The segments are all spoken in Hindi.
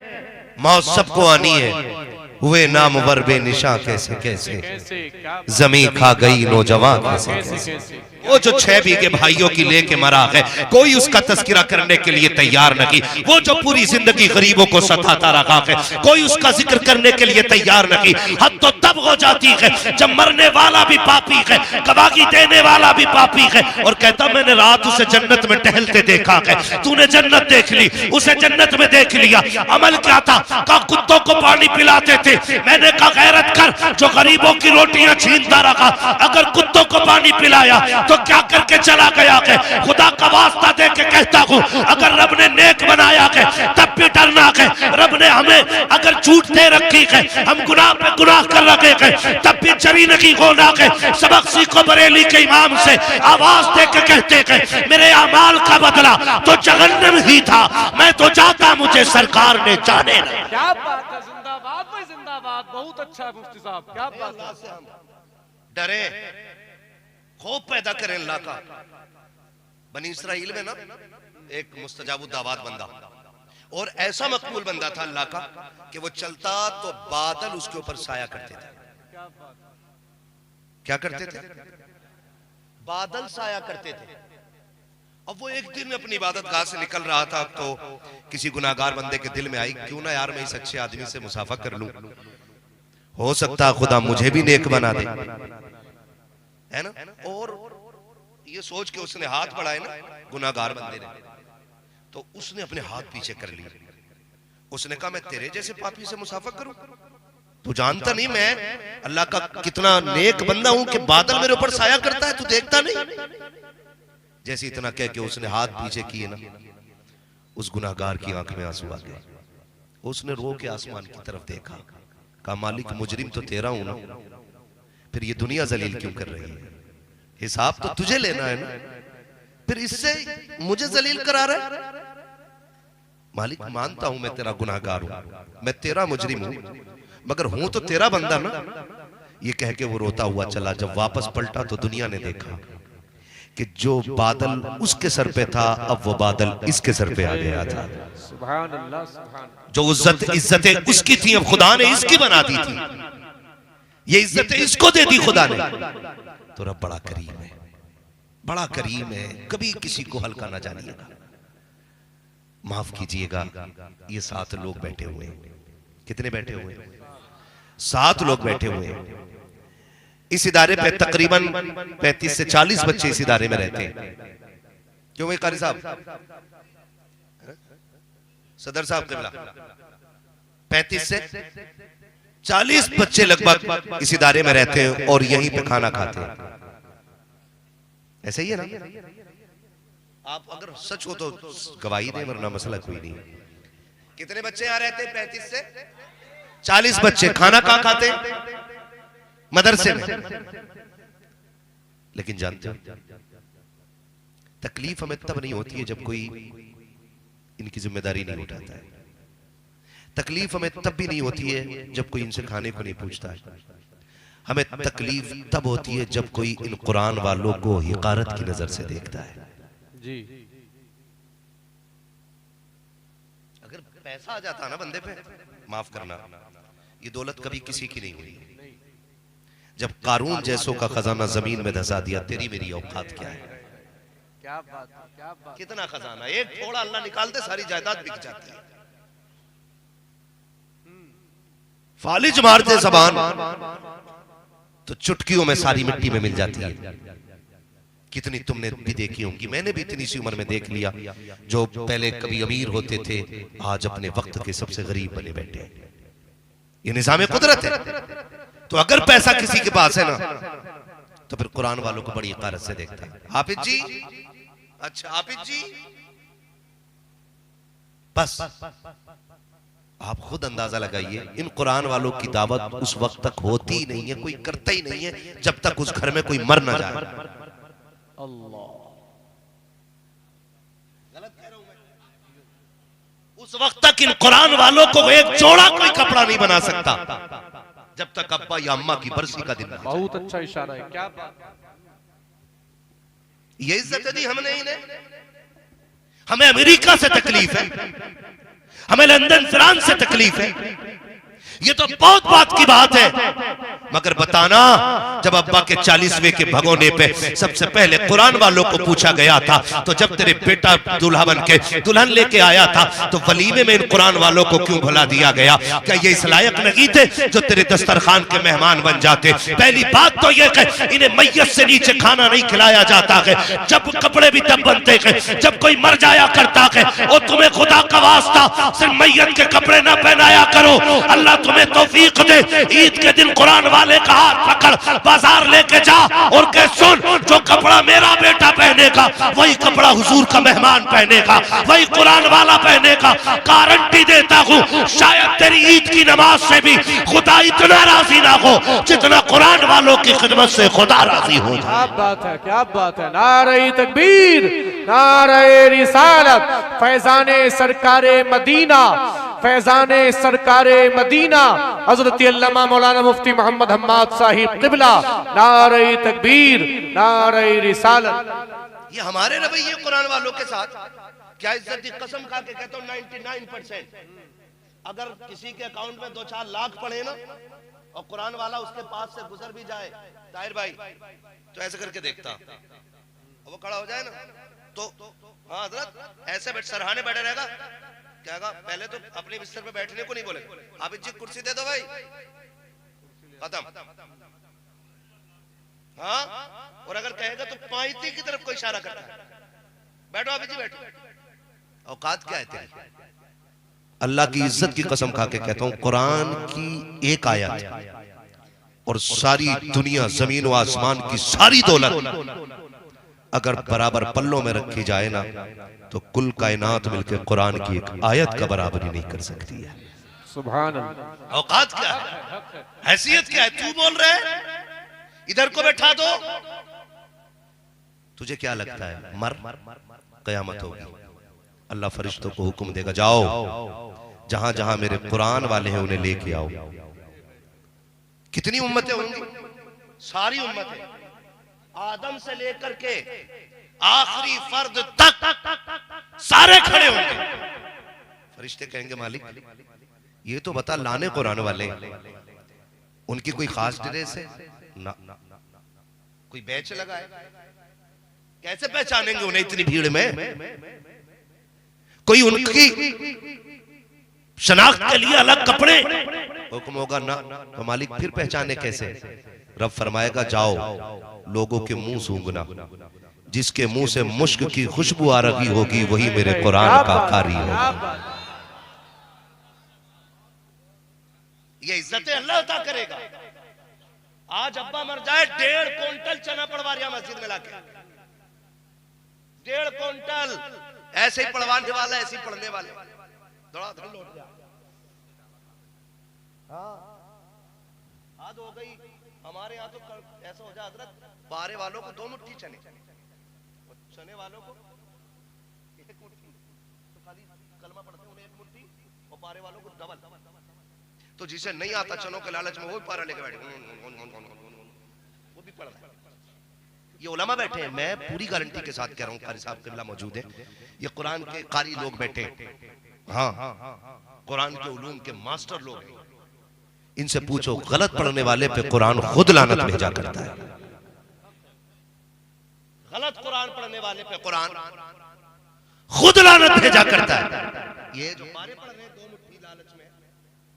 मौत सबको आनी है, हुए नामवर बेनिशा कैसे कैसे, जमी खा गई नौजवान कैसे कैसे। वो जो 6 बीघे भाइयों की लेके मरा है, कोई उसका तस्करा करने के लिए तैयार नहीं। वो जो पूरी जिंदगी गरीबों को सताता रहा है, कोई उसका जिक्र करने के लिए तैयार नहीं। हद तो तब हो जाती है जब मरने वाला भी पापी है, गवाही देने वाला भी पापी है, और कहता मैंने रात उसे जन्नत में टहलते देखा है। तूने जन्नत देख ली, उसे जन्नत में देख लिया। अमल क्या था? कहा कुत्तों को पानी पिलाते थे। मैंने कहा गैरत कर, जो गरीबों की रोटियां छीनता रहा, अगर कुत्तों को पानी पिलाया तो क्या करके चला गया है? खुदा का वास्ता दे के कहता हूं, अगर रब ने नेक बनाया है तब भी डरना है। रब ने हमें अगर झूठ दे रखी है, हम गुनाह पे गुनाह कर रखे हैं, तब भी जरी नहीं होना है। सबक सीखो बरेली के इमाम से, आवाज दे के कहते हैं मेरे अमाल का बदला तो जहन्नम ही था, मैं तो जाता मुझे सरकार ने जाने ना। क्या बात है, जिंदाबाद भाई जिंदाबाद, बहुत अच्छा है मुफ्ती साहब, क्या बात है। डरे, खौफ पैदा करें अल्लाह का। बनी इसराइल में ना एक मुस्तजाबु दावत बंदा, और ऐसा मकबूल बंदा था अल्लाह का कि वो चलता तो बादल उसके ऊपर साया करते थे। क्या करते थे? बादल साया करते थे। अब वो एक दिन अपनी इबादत गाह से निकल रहा था, तो किसी गुनाहगार बंदे के दिल में आई, क्यों ना यार मैं इस अच्छे आदमी से मुसाफा कर लूं, हो सकता खुदा मुझे भी नेक बना दे, है ना। और ये सोच के उसने हाथ बढ़ाए ना गुनाहगार बंदे ने, तो उसने अपने हाथ पीछे कर लिए। उसने कहा मैं तेरे जैसे पापी से मुसाफा करूं? तू जानता नहीं मैं अल्लाह का कितना नेक बंदा हूं कि बादल मेरे ऊपर साया करता है, तू देखता नहीं? जैसे इतना कह के उसने हाथ पीछे किए ना, उस गुनाहगार की आंख में आंसू आ गए। उसने रो के आसमान की तरफ देखा, कहा मालिक मुजरिम तो तेरा हूं ना, फिर ये दुनिया जलील क्यों कर रही है? हिसाब तो तुझे लेना है ना, फिर इससे मुझे जलील करा रहा है? मालिक मानता हूं मैं तेरा गुनाहगार हूं, मैं तेरा मुजरिम हूं, मगर हूं तो तेरा बंदा ना। ये कह के वो रोता हुआ चला। जब वापस पलटा तो दुनिया ने देखा कि जो बादल उसके सर पे था, अब वो बादल इसके सर पे आ गया था। सुभान अल्लाह, सुभान। जो इज्जतें उसकी थी, अब खुदा ने इसकी बना दी थी। ये इज्जतें इसको दे दी खुदा ने। तो रब बड़ा करीम है, बड़ा करीम है, कभी किसी को हल्का ना जानिएगा। माफ कीजिएगा, ये 7 लोग बैठे हुए हैं। कितने बैठे हुए हैं? 7 लोग बैठे हुए हैं। इस इदारे पे तकरीबन 35 से 40 बच्चे इस इदारे में रहते हैं। क्यों भाई कारी साहब, सदर साहब किबला, 35 से 40 बच्चे लगभग इस इदारे में रहते हैं और यहीं पे खाना खाते हैं। ऐसे ही है ना? आप अगर सच हो तो गवाही दें, वरना मसला कोई नहीं। कितने बच्चे यहां रहते हैं? 35 से 40 बच्चे। खाना कहां खाते हैं? मदरसे में। लेकिन जानते हो तकलीफ हमें तब नहीं होती है जब कोई इनकी जिम्मेदारी नहीं उठाता है। तकलीफ हमें तब भी नहीं होती है जब कोई इनसे खाने को नहीं पूछता है। हमें तकलीफ तब होती है जब कोई इन कुरान वालों को हिकारत की नजर से देखता है। जी। अगर पैसा आ जाता ना बंदे पे, माफ करना, ये दौलत कभी किसी की नहीं हुई। जब कारून जैसों का खजाना जमीन में धसा दिया, तेरी मेरी औकात क्या है? क्या बात है, क्या बात। कितना खजाना, एक थोड़ा अल्लाह निकालते सारी जायदाद बिक जाती है। फालिज मारते जबान तो चुटकियों में सारी मिट्टी में मिल जाती है। कितनी तुमने भी देखी होंगी, मैंने भी इतनी सी उम्र में देख लिया, जो पहले कभी अमीर होते थे आज अपने वक्त के सबसे गरीब बने बैठे। ये निजाम कुदरत है। तो अगर पैसा किसी के पास है ना, तो फिर कुरान वालों को बड़ी इकारत से देखता है। हाफिज जी, अच्छा हाफिज जी, बस आप खुद अंदाजा लगाइए, इन कुरान वालों की दावत उस वक्त तक होती ही नहीं है, कोई करता ही नहीं है जब तक उस घर में कोई मर ना जाए। अल्लाह, गलत कह रहा हूं मैं? उस वक्त तक इन कुरान वालों को एक जोड़ा कोई कपड़ा नहीं बना सकता जब तक अब्बा या अम्मा की बरसी का दिन। बहुत अच्छा इशारा है, क्या बात। ये इज्जत दी हमने इन्हें। हमें अमेरिका से तकलीफ है, हमें लंदन फ्रांस से तकलीफ है, ये तो बहुत बात की बात है, मगर बताना जब अब्बा के 40वें के भगोने पे सबसे पहले कुरान वालों को पूछा गया था, तो जब तेरे बेटा दूल्हा बन के दुल्हन लेके आया था तो वलीमे में इन कुरान वालों को क्यों भुला दिया गया? क्या ये इस लायक नहीं थे जो तेरे दस्तरखान के मेहमान बन जाते? पहली बात तो ये कि इन्हें मैयत से नीचे खाना नहीं खिलाया जाता है, जब कपड़े भी तब बनते हैं जब कोई मर जाया करता है। और तुम्हें खुदा का वास्ता सिर्फ मैयत के कपड़े ना पहनाया करो, अल्लाह तुम्हें तौफीक दे, ईद के दिन कुरान वाले का हाथ पकड़ बाजार लेके जा और कह सुन, जो कपड़ा मेरा बेटा पहनेगा वही कपड़ा हुजूर का मेहमान पहनेगा, वही कुरान वाला पहनेगा। गारंटी देता हूँ शायद तेरी ईद की नमाज से भी खुदा इतना राजी ना हो जितना कुरान वालों की खिदमत से खुदा राजी हो जाए। क्या बात है, क्या बात है। नारे तकबीर, नारे रिसालत, फैजाने सरकारे मदीना, फैजाने सरकारे मदीना हजरत अल्लामा मौलाना मुफ्ती मोहम्मद हम्माद साहिब क़िबला। नारे तकबीर, नारे रिसालत। ये हमारे रवैये कुरान वालों के साथ क्या इज्जत की कसम खा के कहता हूँ 99% अगर किसी के अकाउंट में 2-4 लाख पड़े ना और कुरान वाला उसके पास से गुजर भी जाए ताहिर भाई, तो ऐसे करके देखता और वो खड़ा हो जाए ना तो हाँ हजरत ऐसे सरहाने बैठे रहेगा, कहेगा पहले तो अपने बिस्तर पे बैठने को नहीं बोले, आप जी कुर्सी दे दो भाई, खत्म। हाँ, और अगर कहेगा तो पाइती की तरफ कोई इशारा करता है, बैठो अभी जी बैठो। औकात क्या है तेरी? अल्लाह की इज्जत की कसम खा के कहता हूं कुरान की एक आयत और सारी दुनिया जमीन व आसमान की सारी दौलत अगर बराबर पल्लों में रखी जाए ना तो कुल कायनात मिलकर कुरान की एक आयत का बराबरी नहीं कर सकती है। सुभान अल्लाह। औकात क्या है, हैसियत क्या है? तू बोल रहे है इधर को बैठा दो, तुझे क्या लगता है मर कयामत होगी, अल्लाह फरिश्तों को हुक्म देगा जाओ जहां जहां मेरे कुरान वाले हैं उन्हें लेके आओ। कितनी उम्मतें होंगी? सारी उम्मतें, आदम से लेकर के आखिरी फर्द तक सारे खड़े होंगे। फरिश्ते कहेंगे मालिक ये तो बता लाने कुरान वाले उनकी कोई खास ड्रेस है ना, कोई बैच लगा है, कैसे पहचानेंगे उन्हें इतनी भीड़ में? कोई उनकी शनाख्त के लिए अलग कपड़े? हुक्म होगा ना, तो मालिक फिर पहचाने कैसे? रब फरमाएगा जाओ लोगों के मुंह सूंघना, जिसके मुंह से मुश्क की खुशबू आ रही होगी वही मेरे कुरान का कारी होगा। ये इज्जतें अल्लाह अता करेगा। आज अब्बा मर जाए 1.5 क्विंटल चना पड़वा रहा मस्जिद में लाके, 1.5 क्विंटल, ऐसे ही पढ़वाने वाला ऐसे ही पढ़ने वाले धड़ाधड़ लौट गया। हाँ हाथ हो गई हमारे यहाँ तो ऐसा हो जाए हजरत, बारे वालों को 2 मुट्ठी चने, चने वालों को 1 मुट्ठी, तो खाली कलमा पढ़ते उन्हें 1 मुट्ठी और बारे वालों को डबल। तो जिसे नहीं आता चनों के लालच में वो भी पारा लेके बैठे, वो भी पढ़ रहा है। ये उलमा बैठे हैं, मैं पूरी गारंटी के साथ कह रहा हूँ, कारी साहब क़िबला मौजूद है, ये कुरान के कारी लोग बैठे हैं, हाँ कुरान के उलूम के मास्टर लोग हैं। इनसे पूछो गलत पढ़ने वाले पे कुरान खुद लानत भेजा करता है। गलत कुरान पढ़ने वाले पे कुरान खुद लानत भेजा करता है। ये जो बारे पढ़ रहे हैं 2 मुट्ठी लालच में,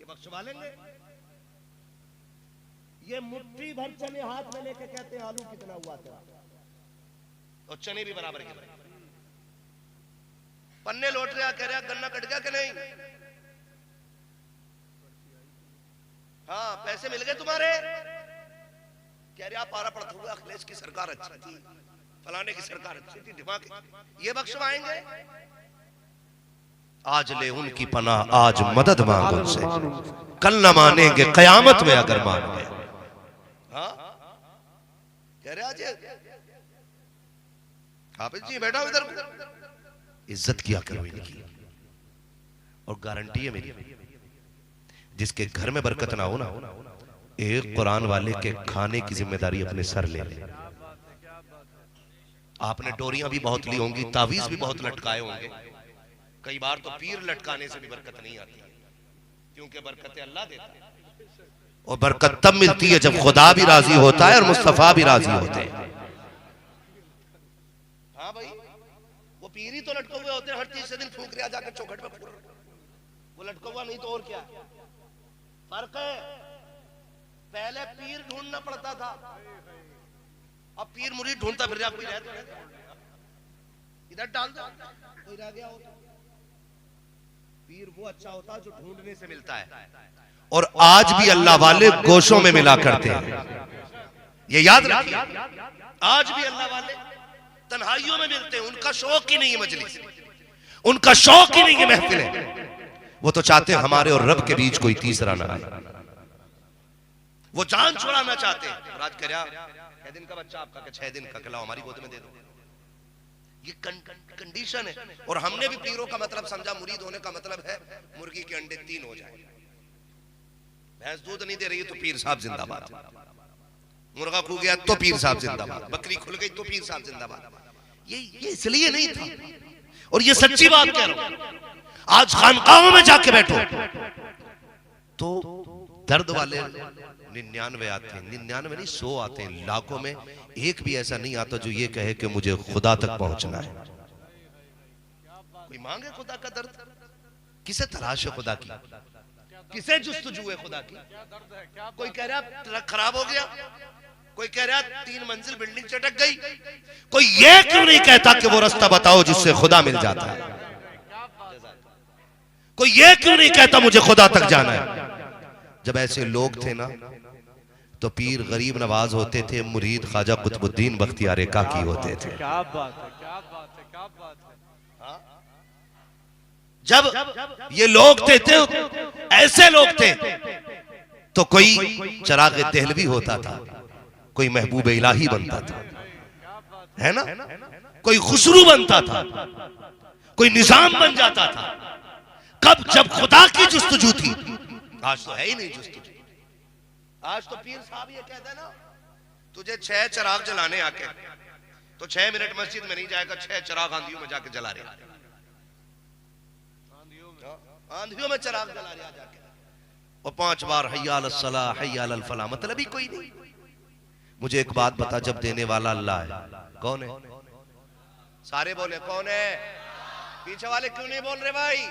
ये बख्शवा लेंगे। ये मुट्ठी भर चने हाथ में लेके कहते हैं आलू कितना हुआ तेरा, और चने भी बराबर के बराबर। पन्ने लौट रहा, कह रहा गन्ना कट गया कि नहीं? हाँ पैसे मिल गए तुम्हारे? कह रहे आप पारा पड़ता हुआ अखिलेश की सरकार अच्छी थी, फलाने की सरकार अच्छी थी, दिमाग ये बख्शवाएंगे। आज ले उनकी पनाह आज मदद मांग उनसे, कल न मानेंगे कयामत में अगर मान गए। हाँ कह रहे आज हाफिज जी बैठा इधर, इज्जत किया करो इनकी, और गारंटी है मेरी जिसके घर में बरकत ना हो ना, एक कुरान वाले के खाने की जिम्मेदारी अपने सर ले ले। आपने डोरियां भी बहुत ली होंगी, तावीज भी बहुत लटकाए होंगे, कई बार तो पीर लटकाने से भी बरकत नहीं आती है, क्योंकि बरकतें अल्लाह देता है, और बरकत तब मिलती है जब खुदा भी राजी होता है और मुस्तफा भी राजी होते हैं। हाँ भाई, वो पीर ही तो लटके हुए होते हैं, हर तीसरे दिन फूक रहा जाकर चौखट पे पूरा, वो लटका हुआ नहीं तो और क्या। फर्क है, पहले पीर ढूंढना पड़ता था, अब पीर मुरीद ढूंढता फिर जा, कोई रह तो इधर डाल दो, कोई रह गया होता। पीर वो अच्छा होता जो ढूंढने से मिलता है, और आज भी अल्लाह वाले गोशों में मिला करते हैं, ये याद रखिए। आज भी अल्लाह वाले तन्हाइयों में मिलते हैं, उनका शौक ही नहीं है मजलिस, उनका शौक ही नहीं है महफिलें, वो तो चाहते हैं हमारे और रब के बीच कोई तीसरा ना आए, वो जान छुड़ाना चाहते हैं। और आज क्या 6 दिन का बच्चा आपका, 6 दिन का खिलाओ, हमारी गोद में दे दो, ये कंडीशन है। और हमने भी पीरों का मतलब समझा, मुरीद होने का मतलब है मुर्गी के अंडे 3 हो जाए, भैंस दूध नहीं दे रही है तो पीर साहब जिंदाबाद, मुर्गा खो गया तो पीर साहब जिंदाबाद, बकरी खुल गई तो पीर साहब जिंदाबाद। ये इसलिए नहीं था, और ये सच्ची बात कह रहा हूं। आज खानकाहों में जाके बैठो तो दर्द वाले 99 आते हैं, 99 नहीं 100 आते हैं, लाखों में एक भी ऐसा नहीं आता जो ये कहे कि मुझे खुदा तक पहुंचना है। कोई मांगे खुदा का दर्द, किसे तलाश है खुदा की, किसे जुस्तजू है खुदा की। कोई कह रहा ट्रक खराब हो गया, कोई कह रहा 3 मंजिल बिल्डिंग चटक गई, कोई ये क्यों नहीं कहता कि वो रास्ता बताओ जिससे खुदा मिल जाता है। कोई ये क्यों नहीं कहता मुझे खुदा तक जाना है। जब ऐसे लोग थे ना तो पीर गरीब नवाज होते थे, मुरीद ख्वाजा कुतुबुद्दीन बख्तियार काकी होते थे। क्या बात है, क्या बात है, क्या बात है। जब ये लोग थे ऐसे लोग थे तो कोई चिराग देहलवी होता था, कोई महबूब इलाही बनता था, है ना, कोई खुसरू बनता था, कोई निजाम बन जाता था। कब? जब खुदा की जुस्तजू थी। आज तो है ही नहीं जुस्तजू। आज तो पीर साहब ये कहते हैं ना, तुझे 6 चिराग जलाने आके तो 6 मिनट मस्जिद में नहीं जाएगा, 6 चिराग आंधियों में जाके जला रहे, आंधियों में चिराग जला रहे जाके, और 5 बार हय्या अलस सलाह हय्या अलल फलाह, मतलब ही कोई नहीं। मुझे एक बात बता, जब देने वाला अल्लाह है, कौन है? सारे बोले कौन है? पीछे वाले क्यों नहीं बोल रहे भाई?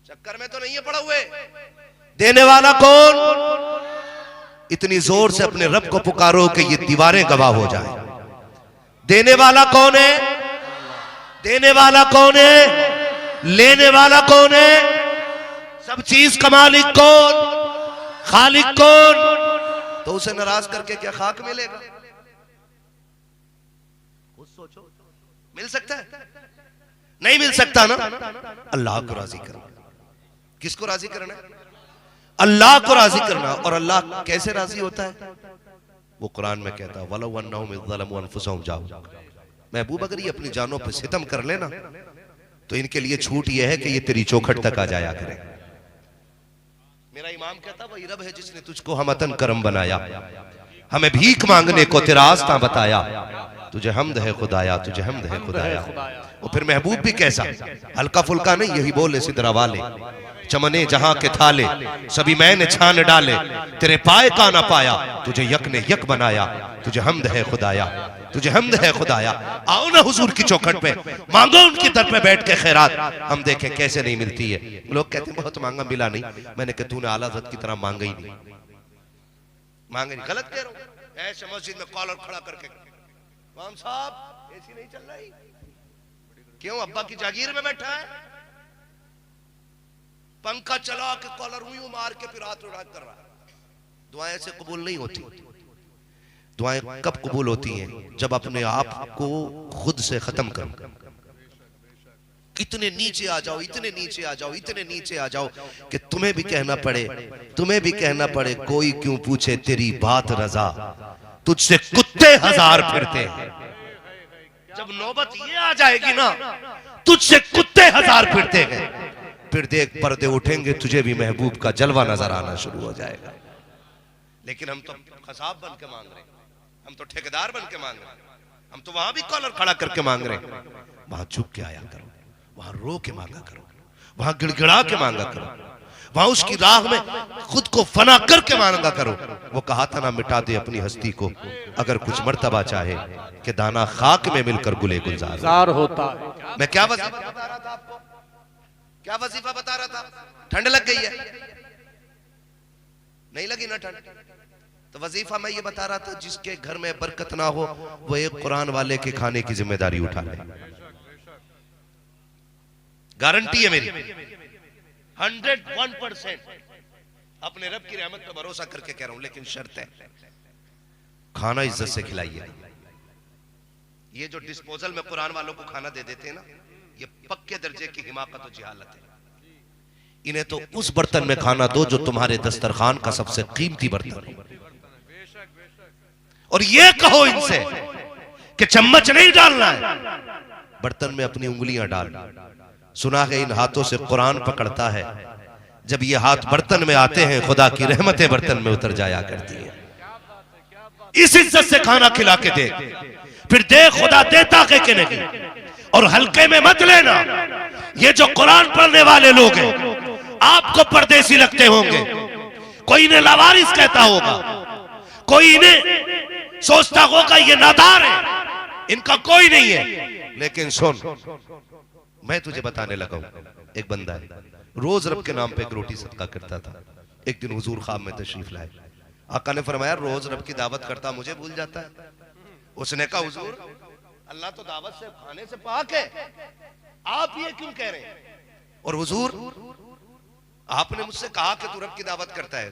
चक्कर में तो नहीं है पड़ा हुए। देने वाला कौन? इतनी जोर से अपने रब को पुकारो कि ये दीवारें गवाह हो जाए। देने वाला कौन है? देने वाला कौन है? लेने वाला कौन है? सब चीज का मालिक कौन? खालिक कौन? तो उसे नाराज करके क्या खाक मिलेगा? कुछ सोचो, मिल सकता है? नहीं मिल सकता ना। अल्लाह को राजी करना। किसको राजी करना है? अल्लाह को राजी करना। और अल्लाह कैसे राजी होता है? वो कुरान में कहता है वलौ अन्नहुम इज़्ज़लमू अनफुसहुम जाओ। महबूब अगर ये अपनी जानों पर सितम कर लेना तो इनके लिए छूट ये है कि ये तेरी चौखट तक आ जाया करें। मेरा इमाम कहता वही रब है जिसने तुझको हमतन करम बनाया, हमें भीख मांगने को तेरा आस्था बताया, तुझे हमद है खुदाया, तुझे हमद है खुदाया। और फिर महबूब भी कैसा, हल्का फुल्का नहीं, यही बोले सिदरा वाले चमने जहां के थाले सभी मैंने छान डाले, तेरे पाए का ना पाया, तुझे यक ने यक बनाया, तुझे हमद है खुदाया, तुझे हमद है खुदाया। आओ ना हुजूर की चौखट पे, मांगो उनकी दर पे बैठ के खैरात, हम देखें कैसे नहीं मिलती है। लोग कहते हैं बहुत मांगा मिला नहीं। मैंने कहा तूने आला हज़रत की तरह मांगा ही नहीं, मांगे नहीं। गलत कह रहा हूं। ऐसे मस्जिद में कॉलर खड़ा करके, इमाम साहब एसी नहीं चल रही, क्यों? अब्बा की जागीर में बैठा है, पंखा चला के कॉलर हुई मार के फिर हाथ उड़ा कर रहा है। दुआएं से कबूल नहीं होती। दुआएं कब कबूल होती हैं? जब अपने आप को खुद से खत्म करो। इतने नीचे आ जाओ, इतने नीचे आ जाओ, इतने नीचे आ जाओ कि तुम्हें भी कहना पड़े, तुम्हें भी कहना पड़े कोई क्यों पूछे तेरी बात रजा, तुझसे कुत्ते 1000 फिरते हैं। जब नौबत ये आ जाएगी ना, तुझसे कुत्ते 1000 फिरते हैं, फिर देख पर्दे उठेंगे, तुझे भी महबूब का जलवा नजर आना शुरू हो जाएगा। लेकिन हम तो खसाब बन के मांग रहे, हम तो ठेकेदार बन के मांग रहे, हम तो वहां भी कॉलर खड़ा करके मांग रहे। वहां झुक के आया करो, वहां रो के मांगा करो, वहां गिड़गिड़ा के मांगा करो, वहां उसकी राह में खुद को फना करके मांगा करो। वो कहा था ना, मिटा दे अपनी हस्ती को अगर कुछ मर्तबा चाहे कि दाना खाक में मिलकर गुले गुलजार होता है। मैं क्या वजीफा बता रहा था आपको, क्या वजीफा बता रहा था? ठंड लग गई है? नहीं लगी ना ठंड? तो वजीफा मैं ये बता रहा था, जिसके घर में बरकत ना हो वो एक कुरान वाले के खाने की जिम्मेदारी उठा ले। गारंटी है मेरी, 101% अपने रब की रहमत पर भरोसा करके कह रहा हूं। लेकिन शर्त है, खाना इज्जत से खिलाइए। ये जो डिस्पोजल में कुरान वालों को खाना दे देते हैं ना, ये पक्के दर्जे की हिमाकत और जिहालत है। इन्हें तो उस बर्तन में खाना दो जो तुम्हारे दस्तरखान का सबसे कीमती बर्तन है, और ये कहो इनसे कि चम्मच नहीं डालना है, बर्तन में अपनी उंगलियां डाल। सुना है इन हाथों से कुरान पकड़ता है, जब ये हाथ बर्तन में आते हैं खुदा की रहमतें बर्तन में उतर जाया करती है। इस इज्जत से खाना खिला के दे, फिर दे खुदा देता है कि नहीं। और हल्के में मत लेना, ये जो कुरान पढ़ने वाले लोग हैं आपको परदेसी लगते होंगे, कोई इन्हें लावारिस कहता होगा, कोई इन्हें सोचता होगा ये नादार है, इनका कोई नहीं है। लेकिन सुन, मैं तुझे बताने लगा हूं, एक बंदा है रोज रब के नाम पे एक रोटी सदका करता था। एक दिन हुजूर ख्वाब में तशरीफ लाए, आका ने फरमाया रोज रब की दावत करता मुझे भूल जाता है। उसने कहा हुजूर अल्लाह तो दावत से खाने से पाक है, आप ये क्यों कह रहे हैं? और हुजूर आपने मुझसे कहा कि तू रब की दावत करता है।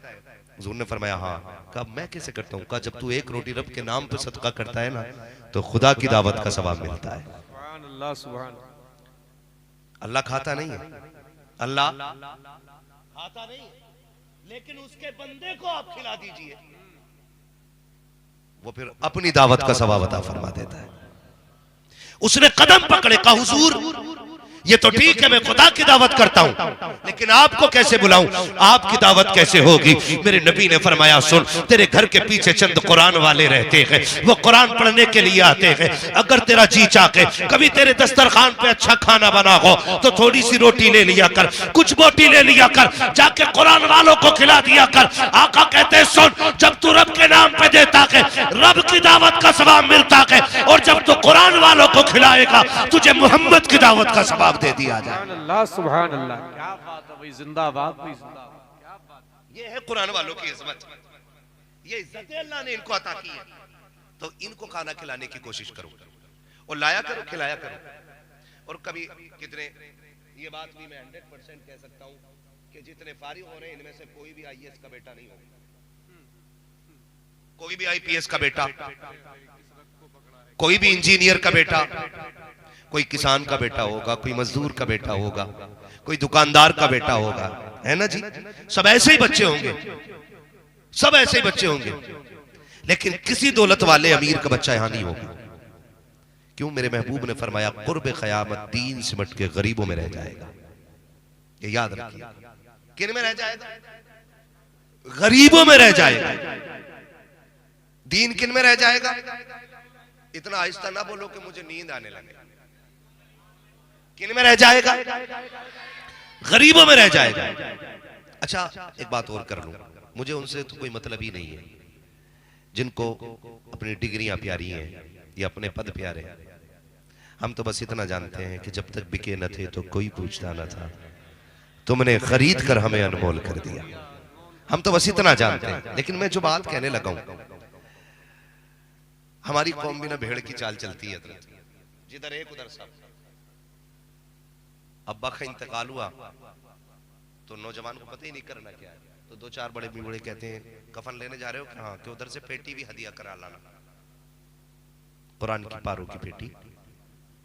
हुजूर ने फरमाया हाँ। कहा मैं कैसे करता हूँ? कहा जब तू एक रोटी रब के नाम पे सदका करता है ना, तो खुदा की दावत का सवाब मिलता है। अल्लाह खाता नहीं है, अल्लाह खाता नहीं है, लेकिन उसके बंदे को आप खिला दीजिए, वो फिर अपनी दावत का सवाब अता फरमा देता है। उसने कदम पकड़े, कहा हुजूर ये तो ठीक है मैं खुदा की दावत करता हूं, लेकिन आपको कैसे बुलाऊं, आपकी दावत कैसे होगी? मेरे नबी ने फरमाया सुन, तेरे घर के पीछे चंद कुरान वाले रहते हैं, वो कुरान पढ़ने के लिए आते हैं। अगर तेरा जी चाहे कभी तेरे दस्तरखान पे अच्छा खाना बना हो तो थोड़ी सी रोटी ले लिया कर, कुछ बोटी ले लिया कर, जाके कुरान वालों को खिला दिया कर। आका कहते हैं सुन, जब तू रब के नाम पे देता है रब की दावत का सवाब मिलता है, और जब तू कुरान वालों को खिलाएगा तुझे मोहम्मद की दावत का सवाब दे दिया जाए। अल्लाह सुभान अल्लाह, क्या बात है भाई, जिंदाबाद भाई जिंदाबाद, क्या बात। ये है कुरान वालों की इज्जत, ये इज्जत अल्लाह ने इनको अता की है, तो इनको खाना खिलाने की कोशिश करो और लाया करो, खिलाया करो। और कभी कितने, ये बात भी मैं 100% कह सकता हूं कि जितने फारिग हो रहे हैं इनमें से कोई भी आईएएस का बेटा नहीं होगा, कोई भी आईपीएस का बेटा, कोई भी इंजीनियर का बेटा, कोई किसान का बेटा होगा, कोई मजदूर का बेटा होगा, कोई दुकानदार का बेटा होगा, है ना जी? सब ऐसे ही बच्चे होंगे, सब ऐसे ही बच्चे होंगे, लेकिन किसी दौलत वाले अमीर का बच्चा यहां नहीं होगा। क्यों? मेरे महबूब ने फरमाया कुर्ब क़यामत दीन सिमट के गरीबों में रह जाएगा। ये याद रखिए, किन में रह जाएगा? गरीबों में रह जाएगा। दीन किन में रह जाएगा? इतना आहिस्ता ना बोलो कि मुझे नींद आने लगे। किन में रह जाएगा? गरीबों में रह जाएगा। अच्छा एक बात और कर लूं, मुझे उनसे तो कोई मतलब ही नहीं है जिनको अपनी डिग्रियां प्यारी हैं या अपने पद प्यारे हैं। हम तो बस इतना जानते हैं कि जब तक बिके न थे तो कोई पूछता न था, तुमने खरीद कर हमें अनमोल कर दिया। हम तो बस इतना जानते हैं। लेकिन मैं जो बात कहने लगा हूं, हमारी कौम भी ना भेड़ की चाल चलती है, जिधर एक उधर सब। अब्बा का इंतकाल हुआ तो नौजवान को पता ही नहीं करना क्या है, तो दो चार बड़े बूढ़े कहते हैं कफन लेने जा रहे हो? हाँ। कि उधर से पेटी भी हदिया करा लाना, कुरान की पारों की पेटी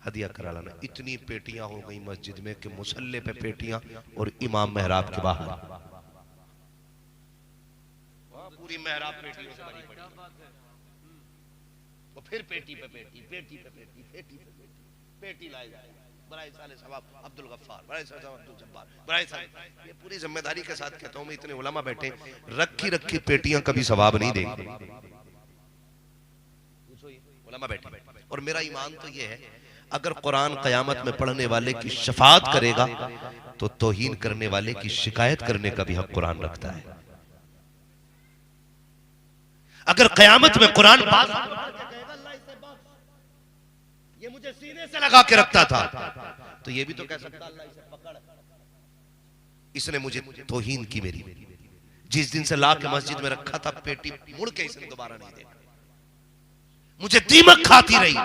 हदिया करा लाना। इतनी पेटियां हो गई मस्जिद में कि मुसल्ले पे पेटियां और इमाम मेहराब के बाहर पूरी मेहराब पेटियों से भरी पड़ी। वो फिर पेटी पे पेटी, पेटी पे पेटी, पेटी पे पेटी, पेटी लाए जाए। बड़ाई साले सवाब अब्दुल गफ्फार, बड़ाई साले सवाब अब्दुल जब्बार, बड़ाई साले, ये पूरी जिम्मेदारी के साथ कहता हूं मैं, इतने उलमा बैठे, रखी रखी पेटियां कभी सवाब नहीं देंगे। उलमा बैठे, और मेरा ईमान तो ये है अगर कुरान कयामत में पढ़ने वाले की शफाअत करेगा तो तौहीन करने वाले की शिकायत करने का भी हक कुरान रखता है। अगर कयामत में कुरान बात ये मुझे सीने से लगा के रखता था, तो ये भी तो कह सकता अल्लाह इसे पकड़, इसने मुझे तौहीन की मेरी। जिस दिन से ला के मस्जिद में रखा था, पेटी मुड़ के इसने दोबारा नहीं देखा, मुझे दीमक खाती रही।